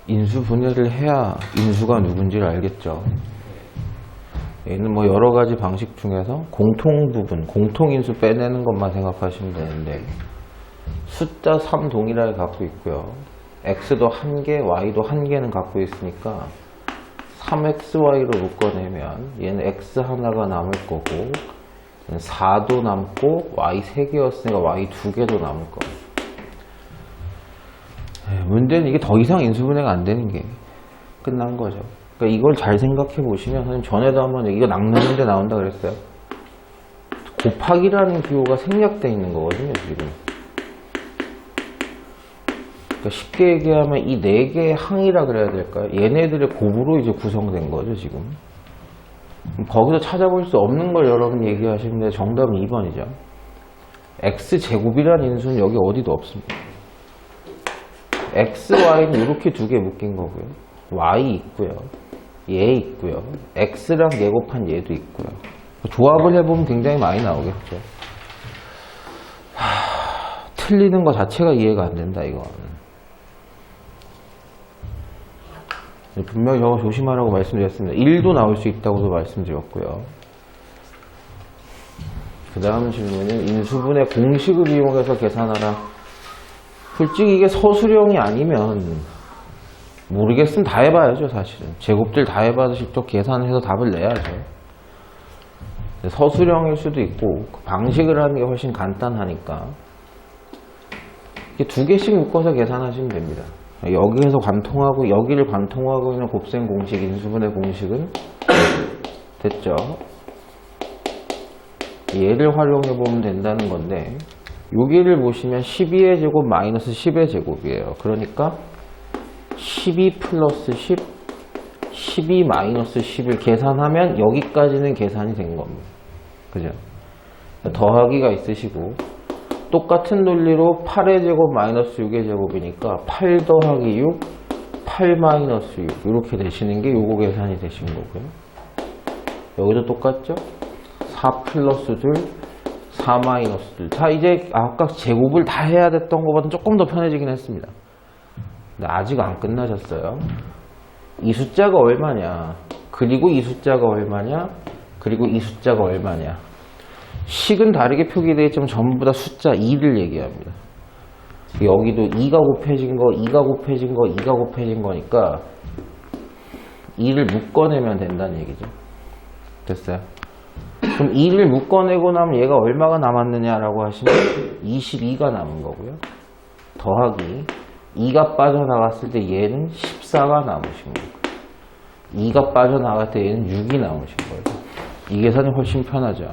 인수 분해를 해야 인수가 누군지를 알겠죠. 얘는 뭐 여러 가지 방식 중에서 공통 부분, 공통 인수 빼내는 것만 생각하시면 되는데, 숫자 3 동일하게 갖고 있고요. x도 1개, y도 1개는 갖고 있으니까 3xy로 묶어내면 얘는 x 하나가 남을 거고, 얘는 4도 남고 y 3개였으니까 y 2개도 남을 거예요. 문제는 이게 더 이상 인수분해가 안 되는 게 끝난 거죠. 그러니까 이걸 잘 생각해 보시면, 선생님 전에도 한번 이거 낚는 문제 나온다 그랬어요. 곱하기라는 기호가 생략되어 있는 거거든요, 지금. 그러니까 쉽게 얘기하면 이 4개의 항이라 그래야 될까요? 얘네들의 곱으로 이제 구성된 거죠, 지금. 거기서 찾아볼 수 없는 걸 여러분 얘기하시는데 정답은 2번이죠. x제곱이라는 인수는 여기 어디도 없습니다. x, y는 이렇게 2개 묶인 거고요. y 있고요. 얘 있고요. x랑 얘 곱한 얘도 있고요. 조합을 해보면 굉장히 많이 나오겠죠. 틀리는 거 자체가 이해가 안 된다, 이건. 분명히 저거 조심하라고 말씀드렸습니다. 1도 나올 수 있다고도 말씀드렸고요. 그 다음 질문은 인수분해 공식을 이용해서 계산하라. 솔직히 이게 서술형이 아니면 모르겠으면 다 해봐야죠, 사실은. 제곱들 다 해봐서 직접 계산해서 답을 내야죠. 서술형일 수도 있고, 방식을 하는 게 훨씬 간단하니까 이게 2개씩 묶어서 계산하시면 됩니다. 여기에서 관통하고 여기를 관통하고 있는 곱셈 공식, 인수분해 공식은 됐죠. 얘를 활용해 보면 된다는 건데, 여기를 보시면 12의 제곱 마이너스 10의 제곱이에요. 그러니까 12 플러스 10, 12 마이너스 10을 계산하면 여기까지는 계산이 된 겁니다. 그죠? 더하기가 있으시고, 똑같은 논리로 8의 제곱 마이너스 6의 제곱이니까 8 더하기 6, 8 마이너스 6 이렇게 되시는 게 요거 계산이 되신 거고요. 여기도 똑같죠? 4 플러스 2, 4 마이너스 2. 자, 이제 아까 제곱을 다 해야 됐던 것보다 조금 더 편해지긴 했습니다. 근데 아직 안 끝나셨어요. 이 숫자가 얼마냐, 그리고 이 숫자가 얼마냐, 그리고 이 숫자가 얼마냐. 식은 다르게 표기되어 있지만 전부 다 숫자 2를 얘기합니다. 여기도 2가 곱해진 거, 2가 곱해진 거, 2가 곱해진 거니까 2를 묶어내면 된다는 얘기죠. 됐어요? 그럼 2를 묶어내고 나면 얘가 얼마가 남았느냐라고 하시면 22가 남은 거고요. 더하기 2가 빠져나갔을 때 얘는 14가 남으신 거고, 2가 빠져나갈 때 얘는 6이 남으신 거예요. 이 계산이 훨씬 편하죠.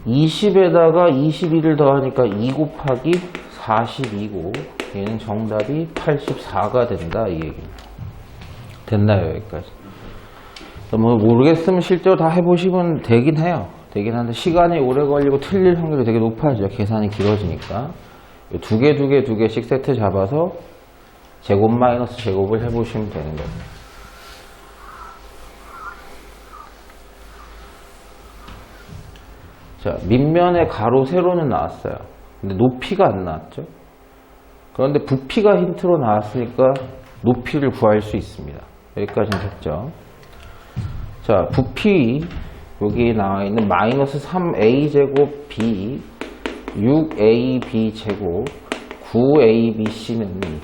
20에다가 22를 더하니까 2 곱하기 42고, 얘는 정답이 84가 된다, 이 얘기입니다. 됐나요, 여기까지? 뭐 모르겠으면 실제로 다 해보시면 되긴 해요. 되긴 한데 시간이 오래 걸리고 틀릴 확률이 되게 높아지죠. 계산이 길어지니까. 2개씩 세트 잡아서 제곱 마이너스 제곱을 해보시면 되는 거예요. 자, 밑면에 가로, 세로는 나왔어요. 근데 높이가 안 나왔죠. 그런데 부피가 힌트로 나왔으니까 높이를 구할 수 있습니다. 여기까지는 됐죠. 자, 부피 여기 나와 있는 마이너스 3a 제곱 b, 6ab 제곱, 9abc는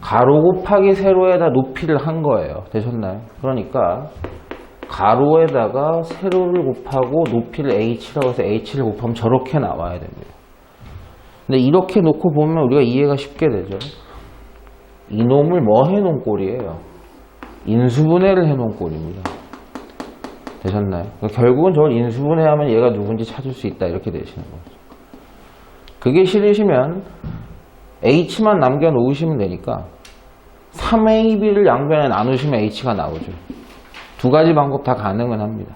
가로 곱하기 세로에다 높이를 한 거예요. 되셨나요? 그러니까 가로에다가 세로를 곱하고 높이를 h라고 해서 h를 곱하면 저렇게 나와야 됩니다. 근데 이렇게 놓고 보면 우리가 이해가 쉽게 되죠. 이놈을 뭐 해놓은 꼴이에요? 인수분해를 해놓은 꼴입니다. 되셨나요? 그러니까 결국은 저걸 인수분해하면 얘가 누군지 찾을 수 있다, 이렇게 되시는 거죠. 그게 싫으시면 h만 남겨놓으시면 되니까 3ab를 양변에 나누시면 h가 나오죠. 2가지 방법 다 가능은 합니다.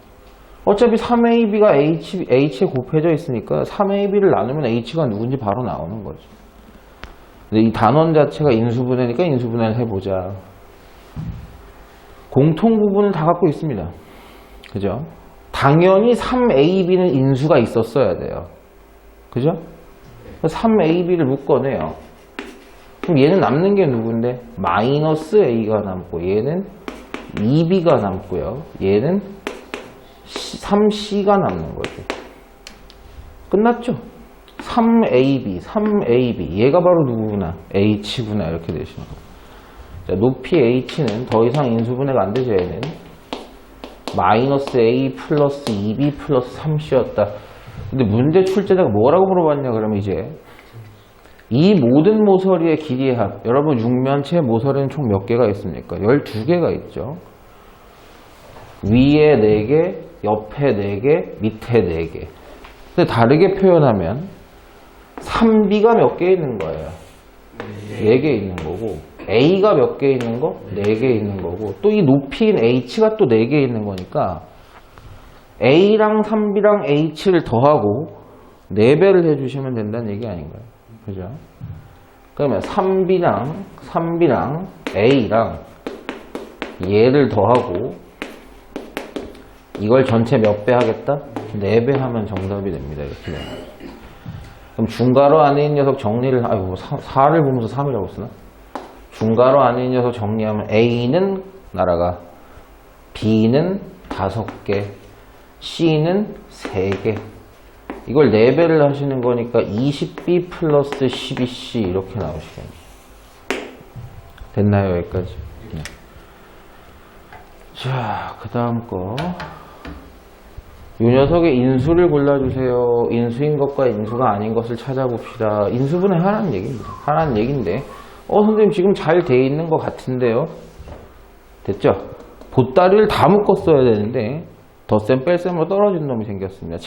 어차피 3ab가 h에 곱해져 있으니까 3ab를 나누면 h가 누군지 바로 나오는 거죠. 근데 이 단원 자체가 인수분해니까 인수분해를 해보자. 공통 부분을 다 갖고 있습니다. 그죠? 당연히 3ab는 인수가 있었어야 돼요. 그죠? 3ab를 묶어내요. 그럼 얘는 남는 게 누군데? 마이너스 a가 남고 얘는 2b가 남고요. 얘는 3c가 남는 거죠. 끝났죠? 3ab 얘가 바로 누구구나? h구나 이렇게 되시는 거예요. 자, 높이 h는 더 이상 인수분해가 안 되죠. 얘는 마이너스 a 플러스 2b 플러스 3c였다. 근데 문제 출제자가 뭐라고 물어봤냐 그러면 이제 이 모든 모서리의 길이의 합. 여러분 육면체 모서리는 총 몇 개가 있습니까? 12개가 있죠. 위에 4개, 옆에 4개, 밑에 4개. 근데 다르게 표현하면 3b가 몇 개 있는 거예요? 4개 있는 거고 a가 몇 개 있는 거? 4개 있는 거고 또 이 높이인 h가 또 4개 있는 거니까 a랑 3b랑 h를 더하고 4배를 해주시면 된다는 얘기 아닌가요? 그죠? 그러면 3b랑 a랑 얘를 더하고 이걸 전체 몇 배 하겠다? 4배 하면 정답이 됩니다. 이렇게 되면. 그럼 중괄호 안에 있는 녀석 정리를, 아이고, 4를 보면서 3이라고 쓰나? 중괄호 안에 있는 녀석 정리하면 A는 날아가, B는 5개, C는 3개. 이걸 4배를 하시는 거니까 20B 플러스 12C 이렇게 나오시겠네요. 됐나요? 여기까지? 네. 자, 그 다음 거. 이 녀석의 인수를 골라주세요. 인수인 것과 인수가 아닌 것을 찾아봅시다. 인수분해 하라는 얘기입니다. 하라는 얘기인데 선생님 지금 잘 돼 있는 것 같은데요. 됐죠? 보따리를 다 묶었어야 되는데 덧셈 뺄셈으로 떨어진 놈이 생겼습니다.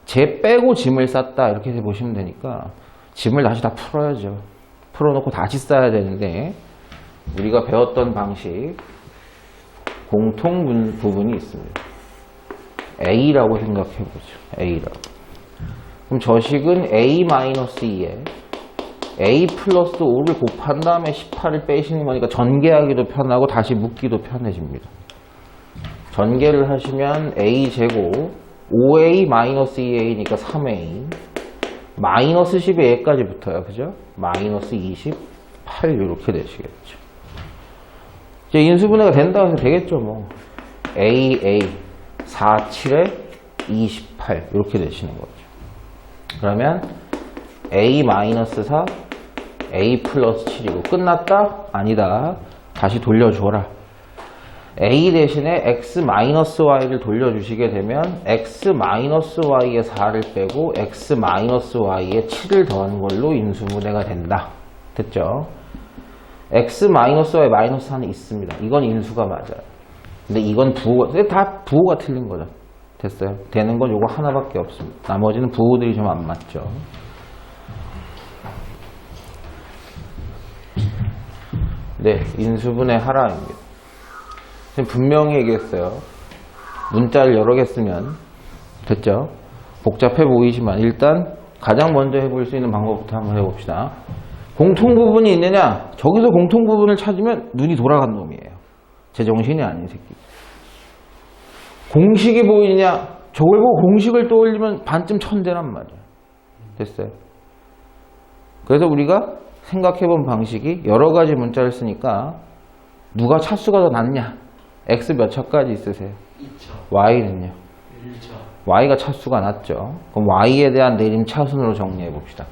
쟤 빼고 짐을 쌌다 이렇게 보시면 되니까 짐을 다시 다 풀어야죠. 풀어놓고 다시 싸야 되는데 우리가 배웠던 방식 공통 부분이 있습니다. A라고 생각해보죠. A라고. 그럼 저식은 A-2에 A 플러스 5를 곱한 다음에 18을 빼시는 거니까 전개하기도 편하고 다시 묶기도 편해집니다. 전개를 하시면 A제곱 5A-2A니까 3A 마이너스 10에 얘까지 붙어요. 그죠? 마이너스 28 이렇게 되시겠죠. 이제 인수분해가 된다고 해서 되겠죠. 뭐 AA 4, 7에 28 이렇게 되시는 거죠. 그러면 A-4 A 플러스 7이고 끝났다? 아니다. 다시 돌려줘라. A 대신에 X-Y를 돌려주시게 되면 X-Y에 4를 빼고 X-Y에 7을 더한 걸로 인수분해가 된다. 됐죠? X-Y 마이너스 4는 있습니다. 이건 인수가 맞아요. 근데 이건 다 부호가 틀린 거죠. 됐어요? 되는 건 요거 하나밖에 없습니다. 나머지는 부호들이 좀 안 맞죠. 네, 인수분해 하라입니다. 지금 분명히 얘기했어요. 문자를 여러 개 쓰면 됐죠? 복잡해 보이지만 일단 가장 먼저 해볼 수 있는 방법부터 한번 해봅시다. 공통 부분이 있느냐? 저기서 공통 부분을 찾으면 눈이 돌아간 놈이에요. 제정신이 아닌 새끼. 공식이 보이냐? 저걸 보고 공식을 떠올리면 반쯤 천재란 말이야. 됐어요? 그래서 우리가 생각해본 방식이 여러 가지 문자를 쓰니까 누가 차수가 더 낮냐? X 몇 차까지 있으세요? 2차. Y는요? 1차. Y가 차수가 낮죠. 그럼 Y에 대한 내림 차순으로 정리해 봅시다.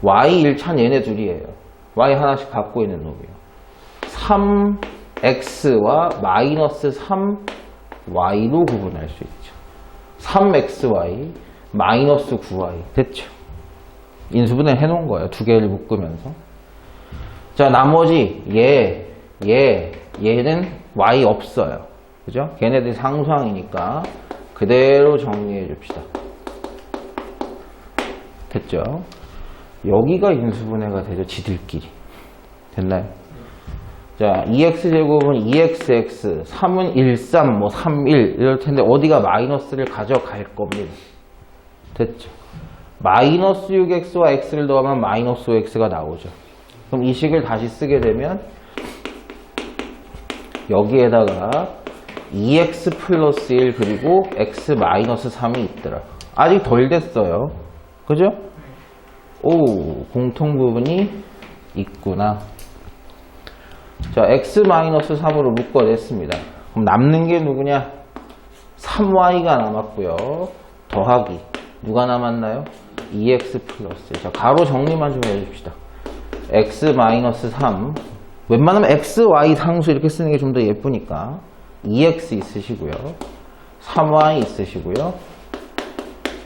Y 1차는 얘네 둘이에요. Y 하나씩 갖고 있는 놈이요. 3X와 마이너스 3Y로 구분할 수 있죠. 3XY 마이너스 9Y 됐죠. 인수분해 해놓은 거예요. 두 개를 묶으면서. 자, 나머지 얘는 Y 없어요. 그죠? 걔네들이 상수항이니까 그대로 정리해 줍시다. 됐죠? 여기가 인수분해가 되죠. 지들끼리. 됐나요? 자, 2x제곱은 2xx, 3은 1, 3, 뭐 3, 1 이럴 텐데 어디가 마이너스를 가져갈 겁니다. 됐죠? 마이너스 6x와 x를 더하면 마이너스 5x가 나오죠. 그럼 이 식을 다시 쓰게 되면 여기에다가 2x 플러스 1 그리고 x 마이너스 3이 있더라. 아직 덜 됐어요. 그죠? 오, 공통 부분이 있구나. 자, x-3으로 묶어냈습니다. 그럼 남는 게 누구냐? 3y가 남았고요. 더하기. 누가 남았나요? 2x 플러스. 자, 가로 정리만 좀 해줍시다. x-3. 웬만하면 x, y 상수 이렇게 쓰는 게 좀 더 예쁘니까 2x 있으시고요. 3y 있으시고요.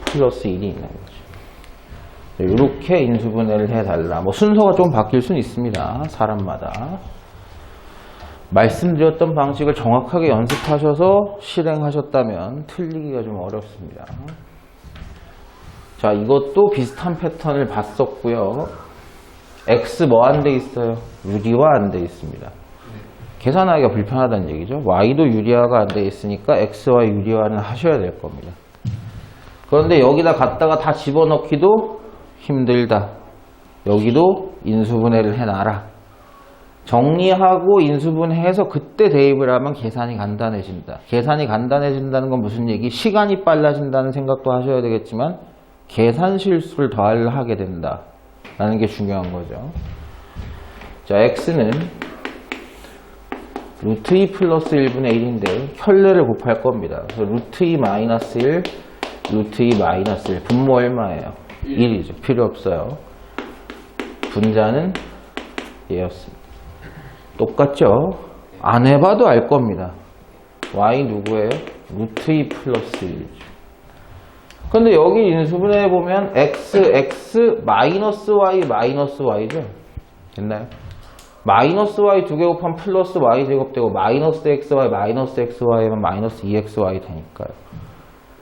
플러스 1이 있는 거죠. 이렇게 인수분해를 해달라. 뭐 순서가 좀 바뀔 수는 있습니다. 사람마다. 말씀드렸던 방식을 정확하게 연습하셔서 실행하셨다면 틀리기가 좀 어렵습니다. 자, 이것도 비슷한 패턴을 봤었고요. x 뭐 안 돼 있어요? 유리화 안 돼 있습니다. 계산하기가 불편하다는 얘기죠. y도 유리화가 안 돼 있으니까 x와 유리화는 하셔야 될 겁니다. 그런데 여기다 갖다가 다 집어넣기도 힘들다. 여기도 인수분해를 해놔라. 정리하고 인수분해해서 그때 대입을 하면 계산이 간단해진다. 계산이 간단해진다는 건 무슨 얘기? 시간이 빨라진다는 생각도 하셔야 되겠지만 계산 실수를 덜 하게 된다 라는 게 중요한 거죠. 자, x는 루트 2 플러스 1분의 1인데 켤레를 곱할 겁니다. 그래서 루트 2 마이너스 1, 루트 2 마이너스 1. 분모 얼마예요? 1이죠. 필요 없어요. 분자는 얘였습니다. 똑같죠? 안 해봐도 알 겁니다. y 누구예요? 루트 2 플러스 1이죠. 근데 여기 인수분해 보면 x, 마이너스 y, 마이너스 y죠? 됐나요? 마이너스 y 두 개 곱하면 플러스 y 제곱되고 마이너스 xy, 마이너스 xy면 마이너스 2xy 되니까요.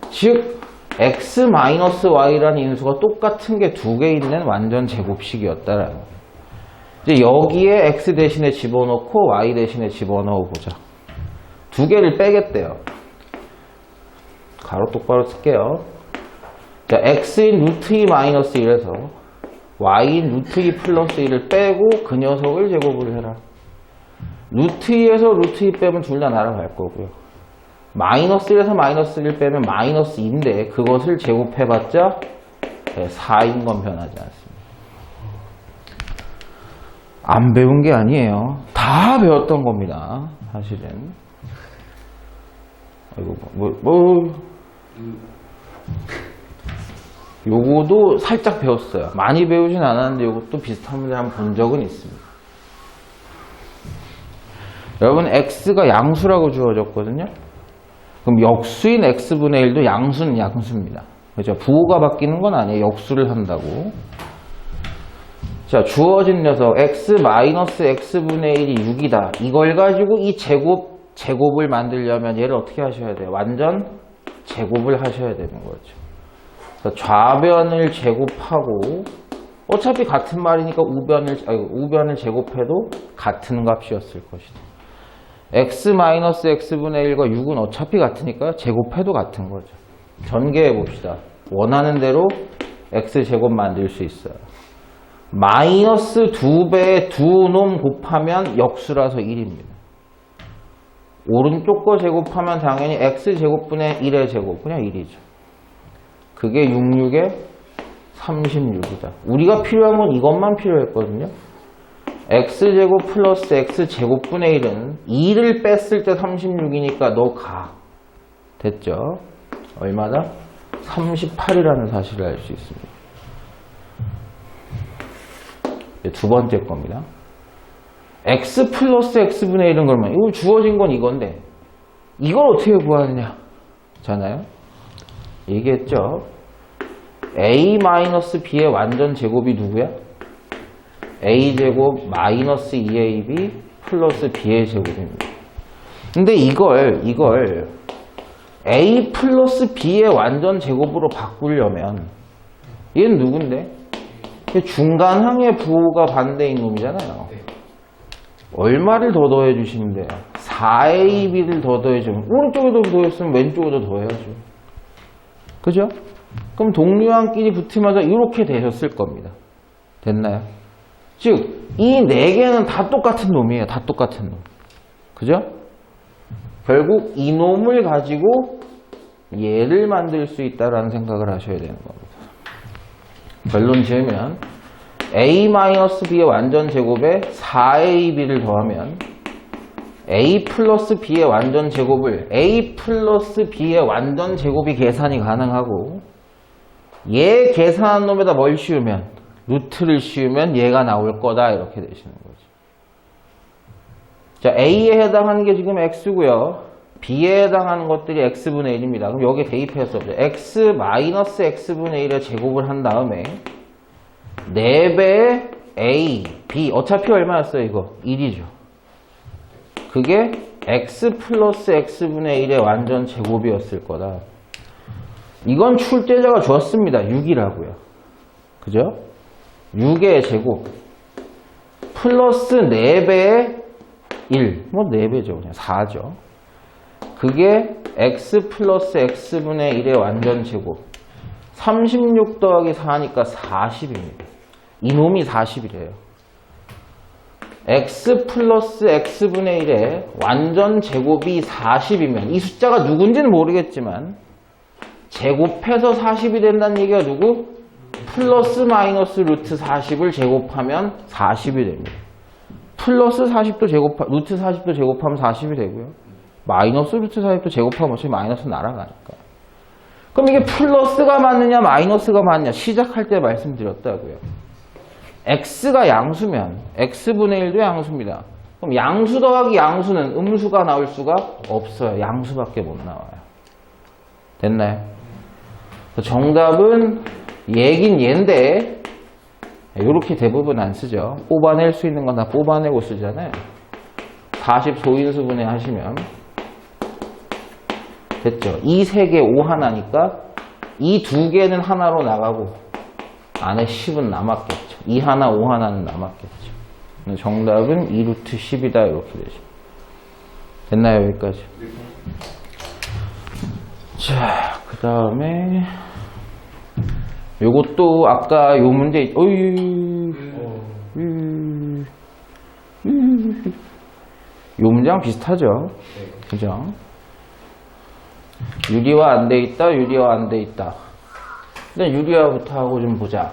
즉 x 마이너스 y라는 인수가 똑같은 게 두 개 있는 완전 제곱식이었다라는 거예요. 이제 여기에 x 대신에 집어넣고 y 대신에 집어넣어 보자. 두 개를 빼겠대요. 가로 똑바로 쓸게요. 자, x인 루트 2 마이너스 1에서 y인 루트 2 플러스 1을 빼고 그 녀석을 제곱을 해라. 루트 2에서 루트 2 빼면 둘 다 날아갈 거고요. 마이너스 1에서 마이너스 1 빼면 마이너스 2인데 그것을 제곱해봤자 4인 건 변하지 않습니다. 안 배운 게 아니에요. 다 배웠던 겁니다. 사실은. 아이고, 요거도 살짝 배웠어요. 많이 배우진 않았는데 요것도 비슷한 문제 한번 본 적은 있습니다. 여러분, x가 양수라고 주어졌거든요. 그럼 역수인 x분의 1도 양수는 양수입니다. 그렇죠? 부호가 바뀌는 건 아니에요. 역수를 한다고. 자, 주어진 녀석 x-x분의 1이 6이다. 이걸 가지고 이 제곱을 만들려면 얘를 어떻게 하셔야 돼요? 완전 제곱을 하셔야 되는 거죠. 좌변을 제곱하고 어차피 같은 말이니까 우변을 제곱해도 같은 값이었을 것이다. x-x분의 1과 6은 어차피 같으니까 제곱해도 같은 거죠. 전개해 봅시다. 원하는 대로 x제곱 만들 수 있어요. 마이너스 2배의 두 놈 곱하면 역수라서 1입니다. 오른쪽 거 제곱하면 당연히 x제곱분의 1의 제곱, 그냥 1이죠. 그게 66에 36이다. 우리가 필요한 건 이것만 필요했거든요. x제곱 플러스 x제곱분의 1은 2를 뺐을 때 36이니까 너 가. 됐죠? 얼마다? 38이라는 사실을 알 수 있습니다. 두 번째 겁니다. x 플러스 x분의 1은 그러면 이거 주어진 건 이건데 이걸 어떻게 구하느냐 잖아요. 얘기했죠. a-b의 완전 제곱이 누구야? a제곱 마이너스 2ab 플러스 b의 제곱입니다. 근데 이걸 a 플러스 b의 완전 제곱으로 바꾸려면 얘는 누군데? 중간항의 부호가 반대인 놈이잖아요. 얼마를 더 더해주시면 돼요? 4ab를 더 더해주면 오른쪽에도 더했으면 왼쪽에도 더해야죠. 그죠? 그럼 동류항끼리 붙으면서 이렇게 되셨을 겁니다. 됐나요? 즉, 이 네 개는 다 똑같은 놈이에요. 다 똑같은 놈. 그죠? 결국 이 놈을 가지고 얘를 만들 수 있다라는 생각을 하셔야 되는 겁니다. 결론 지으면 a-b의 완전 제곱에 4ab를 더하면 a 플러스 b의 완전 제곱을 a 플러스 b의 완전 제곱이 계산이 가능하고 얘 계산한 놈에다 뭘 씌우면 루트를 씌우면 얘가 나올 거다 이렇게 되시는 거죠. 자, a에 해당하는 게 지금 x고요. b에 해당하는 것들이 x분의 1입니다. 그럼 여기에 대입해서 x 마이너스 x분의 1의 제곱을 한 다음에 4배의 a, b 어차피 얼마였어요 이거? 1이죠. 그게 x 플러스 x분의 1의 완전 제곱이었을 거다. 이건 출제자가 줬습니다. 6이라고요. 그죠? 6의 제곱 플러스 4배의 1. 뭐 4배죠. 그냥 4죠. 그게 x 플러스 x분의 1의 완전 제곱. 36 더하기 4니까 40입니다. 이놈이 40이래요. x 플러스 x분의 1의 완전 제곱이 40이면 이 숫자가 누군지는 모르겠지만 제곱해서 40이 된다는 얘기가 누구? 플러스 마이너스 루트 40을 제곱하면 40이 됩니다. 플러스 40도 루트 40도 제곱하면 40이 되고요. 마이너스 루트 40도 제곱하면 어차피 마이너스 날아가니까. 그럼 이게 플러스가 맞느냐 마이너스가 맞느냐 시작할 때 말씀드렸다고요. x가 양수면 x분의 1도 양수입니다. 그럼 양수 더하기 양수는 음수가 나올 수가 없어요. 양수밖에 못 나와요. 됐나요? 정답은 얘긴 얘인데 이렇게 대부분 안 쓰죠. 뽑아낼 수 있는 건 다 뽑아내고 쓰잖아요. 40소인수분해 하시면 됐죠. 이 3개 5 하나니까 이 2개는 하나로 나가고 안에 10은 남았겠죠. 2 하나 5 하나는 남았겠죠. 정답은 2루트 10이다 이렇게 되죠. 됐나요? 여기까지. 자, 그 다음에 요것도 아까 요 문제 요 문제랑 비슷하죠. 그죠? 유리화 안 돼 있다, 유리화 안 돼 있다. 일단 유리화부터 하고 좀 보자.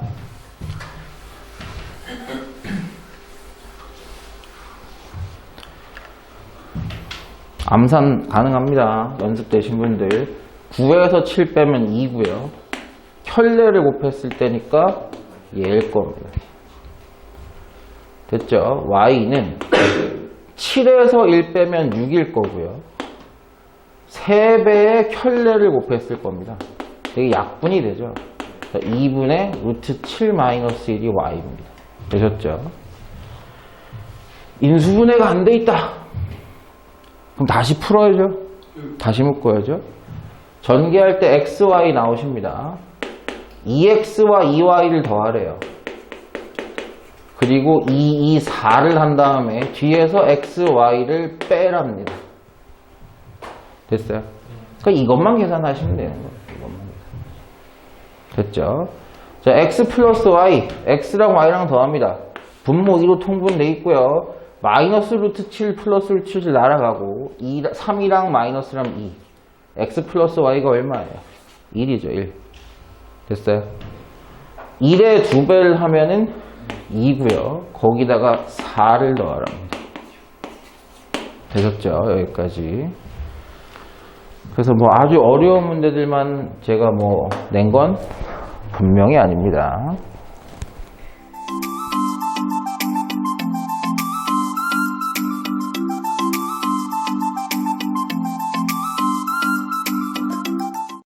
암산 가능합니다. 연습되신 분들. 9에서 7 빼면 2고요. 켤레를 곱했을 때니까 얘일 겁니다. 됐죠? y는 7에서 1 빼면 6일 거고요. 3배의 켤레를 곱했을 겁니다. 되게 약분이 되죠. 2분의 루트 7 마이너스 1이 y입니다. 되셨죠? 인수분해가 안 돼 있다. 그럼 다시 풀어야죠. 다시 묶어야죠. 전개할 때 x, y 나오십니다. 2x와 2y를 더하래요. 그리고 2, 2, 4를 한 다음에 뒤에서 x, y를 빼랍니다. 됐어요? 그러니까 이것만 계산하시면 되는 거예요. 이것만 됐죠? 자, x 플러스 y, x랑 y랑 더합니다. 분모 2로 통분돼 있고요. 마이너스 루트 7 플러스 루트 7 날아가고 3이랑 마이너스랑 2. x 플러스 y가 얼마예요? 1이죠. 1. 됐어요? 1에 2배를 하면은 2고요. 거기다가 4를 더하랍니다. 되셨죠? 여기까지. 그래서 뭐 아주 어려운 문제들만 제가 뭐 낸 건 분명히 아닙니다.